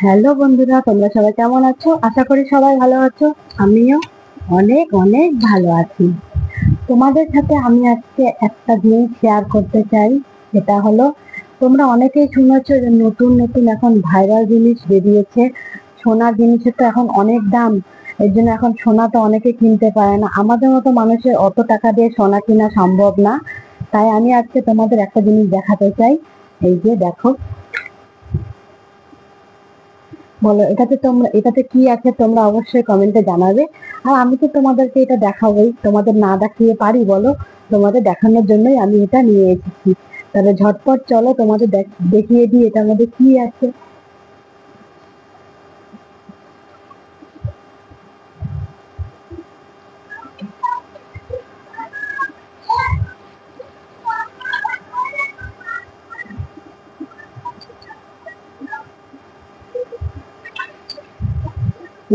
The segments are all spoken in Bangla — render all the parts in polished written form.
হ্যালো বন্ধুরা, তোমরা সবাই কেমন আছো? আশা করি সবাই ভালো আছো। আমিও অনেক অনেক ভালো আছি। তোমাদের সাথে আমি আজকে একটা জিনিস শেয়ার করতে চাই। সেটা হলো, তোমরা অনেকেই শুনেছো যে নতুন নতুন এখন ভাইরাল জিনিস বেরিয়েছে। সোনার জিনিসের তো এখন অনেক দাম, এর জন্য এখন সোনা তো অনেকে কিনতে পারে না। আমাদের মতো মানুষের অত টাকা দিয়ে সোনা কেনা সম্ভব না। তাই আমি আজকে তোমাদের একটা জিনিস দেখাতে চাই। এই যে দেখো, বলো এটাতে কি আছে, তোমরা অবশ্যই কমেন্টে জানাবে। আর আমি তো তোমাদেরকে এটা দেখাবোই, তোমাদের না দেখিয়ে পারি বলো? তোমাদের দেখানোর জন্যই আমি এটা নিয়ে এসেছি। তাহলে ঝটপট চলো তোমাদের দেখিয়ে দিই এটার মধ্যে কি আছে।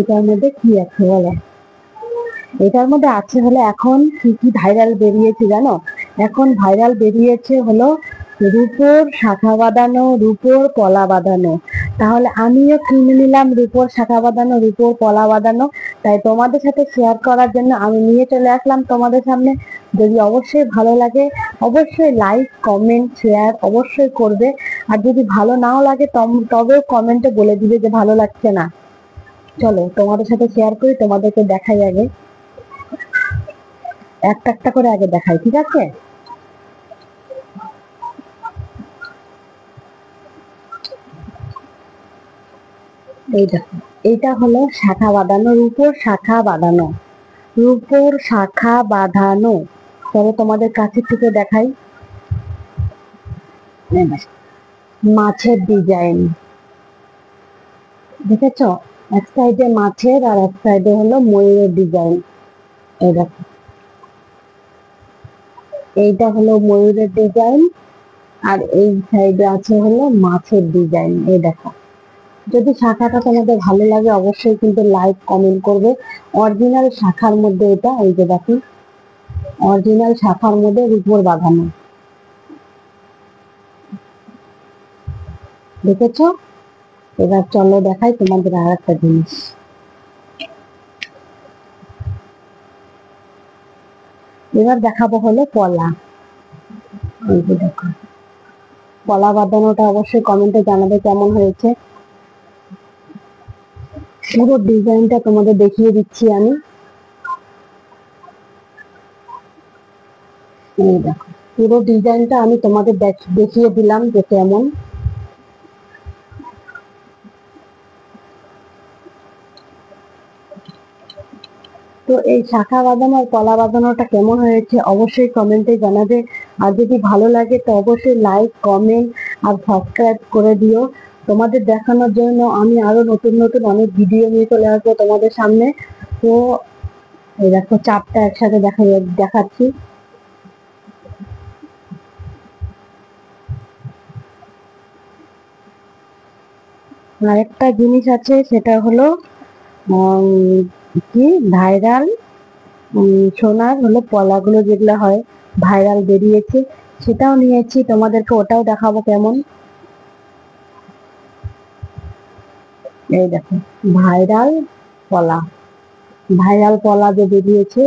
এটার মধ্যে কি আছে বলো? এটার মধ্যে আছে হলো, এখন কি কি ভাইরাল বেরিয়েছে জানো? এখন ভাইরাল বেরিয়েছে হলো রূপোর শাখা বাঁধানো, রূপোর পলা বাঁধানো। তাহলে আমিও কিনে নিলাম রূপোর শাখা বাঁধানো, রূপোর পলা বাঁধানো। তাই তোমাদের সাথে শেয়ার করার জন্য আমি নিয়ে চলে আসলাম তোমাদের সামনে। যদি অবশ্যই ভালো লাগে, অবশ্যই লাইক কমেন্ট শেয়ার অবশ্যই করবে। আর যদি ভালো নাও লাগে তবেও কমেন্টে বলে দিবে যে ভালো লাগছে না। চলো তোমাদের সাথে শেয়ার করি, তোমাদেরকে দেখাই আগে। একটা একটা করে আগে দেখাই, ঠিক আছে? এই দেখো, এইটা হলো শাখা বাঁধানো, রূপোর শাখা বাঁধানো, রূপোর শাখা বাঁধানো। তবে তোমাদের কাছে থেকে দেখাই। এই দেখো, মাছের ডিজাইন দেখেছো? এক সাইডে মাছের আর এক সাইডে হলো ময়ূরের ডিজাইন। এই দেখো, এইটা হলো ময়ূরের ডিজাইন, আর এই সাইডে আছে হলো মাছের ডিজাইন। এই দেখো, যদি শাখাটা তোমাদের ভালো লাগে অবশ্যই কিন্তু লাইক কমেন্ট করবে। অরিজিনাল শাখার মধ্যে এটা, এই যে দেখো, অরিজিনাল শাখার মধ্যে রূপোর বাঁধানো। দেখেছো? এবার চলো দেখাই তোমাদের আর একটা জিনিস। এবার দেখাবো হলো পলা। এই যে দেখো, পলা বাঁধানোটা অবশ্যই কমেন্টে জানাবে কেমন হয়েছে। পুরো ডিজাইনটা তোমাদের দেখিয়ে দিচ্ছি আমি। এই দেখো, পুরো ডিজাইনটা আমি তোমাদের দেখিয়ে দিলাম যে কেমন। তো এই শাখা বাঁধানো আর কলা বাঁধানোটা কেমন হয়েছে অবশ্যই কমেন্টে জানাবে। আর যদি ভালো লাগে তো অবশ্যই লাইক কমেন্ট আর সাবস্ক্রাইব করে দিও। তোমাদের দেখানোর জন্য আমি আরো নতুন নতুন অনেক ভিডিও নিয়ে চলে আসবো তোমাদের সামনে। তো এই দেখো, চারটা একসাথে দেখাচ্ছি। আরেকটা জিনিস আছে, সেটা হলো উম, কি ভাইরাল সোনার হলো পলাগুলো যেগুলো হয়, ভাইরাল বেরিয়েছে, সেটাও নিয়েছি তোমাদেরকে, ওটাও দেখাবো কেমন। এই দেখো, ভাইরাল পলা, ভাইরাল পলা যে বেরিয়েছে,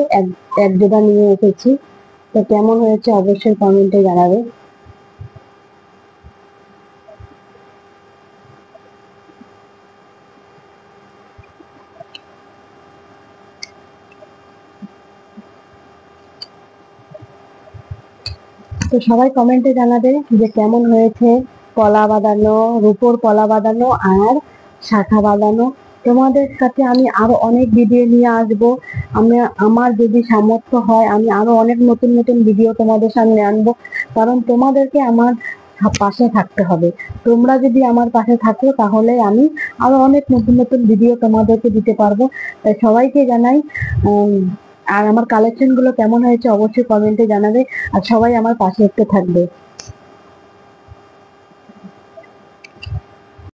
এক জোড়া নিয়ে এসেছি। তো কেমন হয়েছে অবশ্যই কমেন্টে জানাবে। তো সবাই কমেন্টে জানাবে যে কেমন হয়েছে কলা বাঁধানো, রূপোর কলা বাঁধানো আর শাখা বাঁধানো। তোমাদের কাছে আমি আরো অনেক ভিডিও নিয়ে আসবো। আমি, আমার যদি সামর্থ্য হয় আমি আরো অনেক নতুন নতুন ভিডিও তোমাদের সামনে আনবো। কারণ তোমাদেরকে আমার পাশে থাকতে হবে। তোমরা যদি আমার পাশে থাকো তাহলে আমি আরো অনেক নতুন নতুন ভিডিও তোমাদেরকে দিতে পারবো। তাই সবাইকে জানাই, আর আমার কালেকশন গুলো কেমন হয়েছে অবশ্যই কমেন্টে জানাবে। আর সবাই আমার পাশে একটু থাকবে।